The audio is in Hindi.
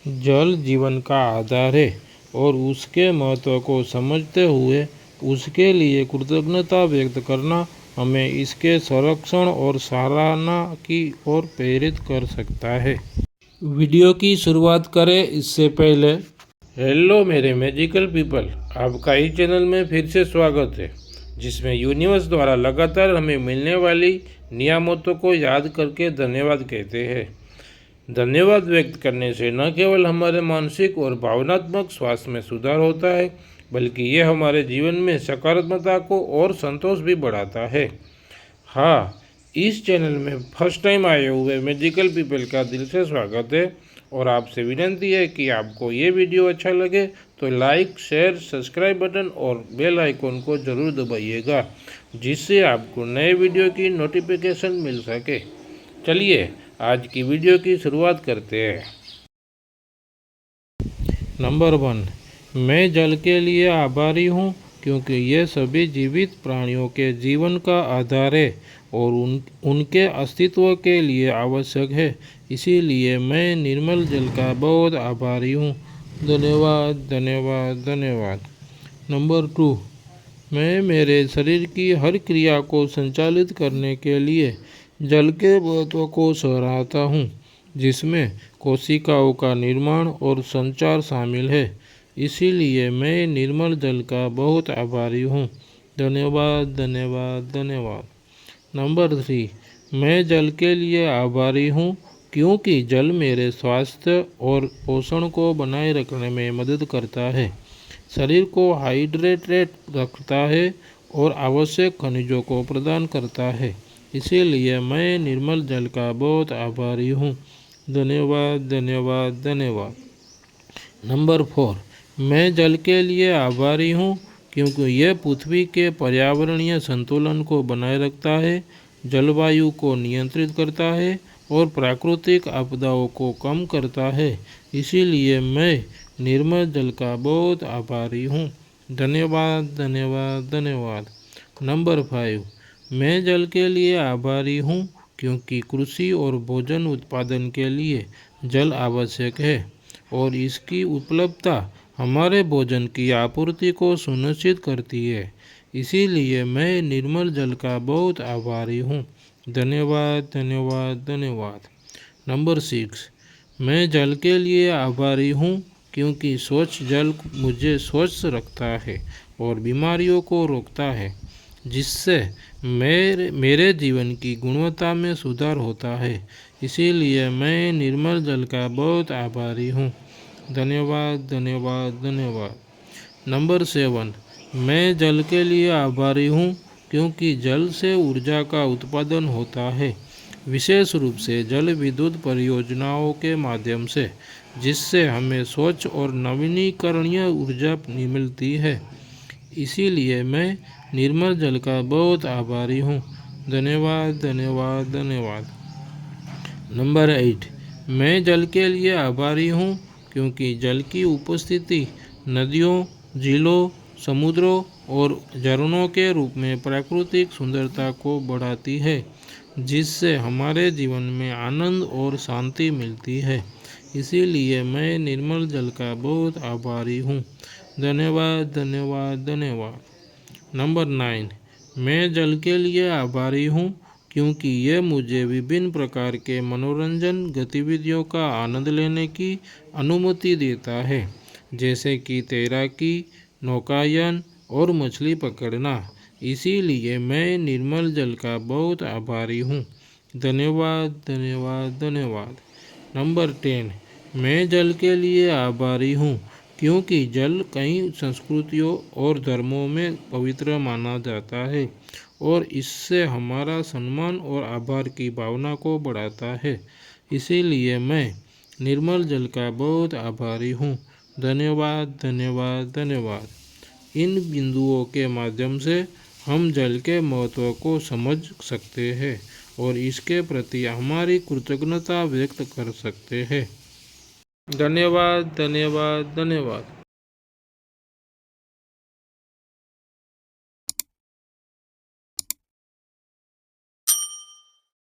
जल जीवन का आधार है और उसके महत्व को समझते हुए उसके लिए कृतज्ञता व्यक्त करना हमें इसके संरक्षण और सराहना की ओर प्रेरित कर सकता है। वीडियो की शुरुआत करें इससे पहले हेलो मेरे मैजिकल पीपल, आपका इस चैनल में फिर से स्वागत है, जिसमें यूनिवर्स द्वारा लगातार हमें मिलने वाली नियामतों को याद करके धन्यवाद कहते हैं। धन्यवाद व्यक्त करने से न केवल हमारे मानसिक और भावनात्मक स्वास्थ्य में सुधार होता है, बल्कि यह हमारे जीवन में सकारात्मकता को और संतोष भी बढ़ाता है। हाँ, इस चैनल में फर्स्ट टाइम आए हुए मैजिकल पीपल का दिल से स्वागत है और आपसे विनती है कि आपको ये वीडियो अच्छा लगे तो लाइक, शेयर, सब्सक्राइब बटन और बेल आइकॉन को ज़रूर दबाइएगा, जिससे आपको नए वीडियो की नोटिफिकेशन मिल सके। चलिए आज की वीडियो की शुरुआत करते हैं। नंबर 1, मैं जल के लिए आभारी हूँ क्योंकि यह सभी जीवित प्राणियों के जीवन का आधार है और उनके अस्तित्व के लिए आवश्यक है। इसीलिए मैं निर्मल जल का बहुत आभारी हूँ। धन्यवाद धन्यवाद धन्यवाद। नंबर 2, मैं मेरे शरीर की हर क्रिया को संचालित करने के लिए जल के महत्व को सराहता हूँ, जिसमें कोशिकाओं का निर्माण और संचार शामिल है। इसीलिए मैं निर्मल जल का बहुत आभारी हूँ। धन्यवाद धन्यवाद धन्यवाद। नंबर 3, मैं जल के लिए आभारी हूँ क्योंकि जल मेरे स्वास्थ्य और पोषण को बनाए रखने में मदद करता है, शरीर को हाइड्रेटेड रखता है और आवश्यक खनिजों को प्रदान करता है। इसीलिए मैं निर्मल जल का बहुत आभारी हूँ। धन्यवाद धन्यवाद धन्यवाद। नंबर 4, मैं जल के लिए आभारी हूँ क्योंकि यह पृथ्वी के पर्यावरणीय संतुलन को बनाए रखता है, जलवायु को नियंत्रित करता है और प्राकृतिक आपदाओं को कम करता है। इसीलिए मैं निर्मल जल का बहुत आभारी हूँ। धन्यवाद धन्यवाद धन्यवाद। नंबर 5, मैं जल के लिए आभारी हूँ क्योंकि कृषि और भोजन उत्पादन के लिए जल आवश्यक है और इसकी उपलब्धता हमारे भोजन की आपूर्ति को सुनिश्चित करती है। इसीलिए मैं निर्मल जल का बहुत आभारी हूँ। धन्यवाद धन्यवाद धन्यवाद। नंबर 6, मैं जल के लिए आभारी हूँ क्योंकि स्वच्छ जल मुझे स्वच्छ रखता है और बीमारियों को रोकता है, जिससे मेरे जीवन की गुणवत्ता में सुधार होता है। इसीलिए मैं निर्मल जल का बहुत आभारी हूँ। धन्यवाद धन्यवाद धन्यवाद। नंबर 7, मैं जल के लिए आभारी हूँ क्योंकि जल से ऊर्जा का उत्पादन होता है, विशेष रूप से जल विद्युत परियोजनाओं के माध्यम से, जिससे हमें स्वच्छ और नवीनीकरणीय ऊर्जा मिलती है। इसीलिए मैं निर्मल जल का बहुत आभारी हूँ। धन्यवाद धन्यवाद धन्यवाद। नंबर 8, मैं जल के लिए आभारी हूँ क्योंकि जल की उपस्थिति नदियों, झीलों, समुद्रों और झरनों के रूप में प्राकृतिक सुंदरता को बढ़ाती है, जिससे हमारे जीवन में आनंद और शांति मिलती है। इसीलिए मैं निर्मल जल का बहुत आभारी हूँ। धन्यवाद धन्यवाद धन्यवाद। नंबर 9, मैं जल के लिए आभारी हूँ क्योंकि यह मुझे विभिन्न प्रकार के मनोरंजन गतिविधियों का आनंद लेने की अनुमति देता है, जैसे कि तैराकी, नौकायन और मछली पकड़ना। इसीलिए मैं निर्मल जल का बहुत आभारी हूँ। धन्यवाद धन्यवाद धन्यवाद। नंबर 10, मैं जल के लिए आभारी हूँ क्योंकि जल कई संस्कृतियों और धर्मों में पवित्र माना जाता है और इससे हमारा सम्मान और आभार की भावना को बढ़ाता है। इसीलिए मैं निर्मल जल का बहुत आभारी हूँ। धन्यवाद धन्यवाद धन्यवाद। इन बिंदुओं के माध्यम से हम जल के महत्व को समझ सकते हैं और इसके प्रति हमारी कृतज्ञता व्यक्त कर सकते हैं। धन्यवाद धन्यवाद धन्यवाद।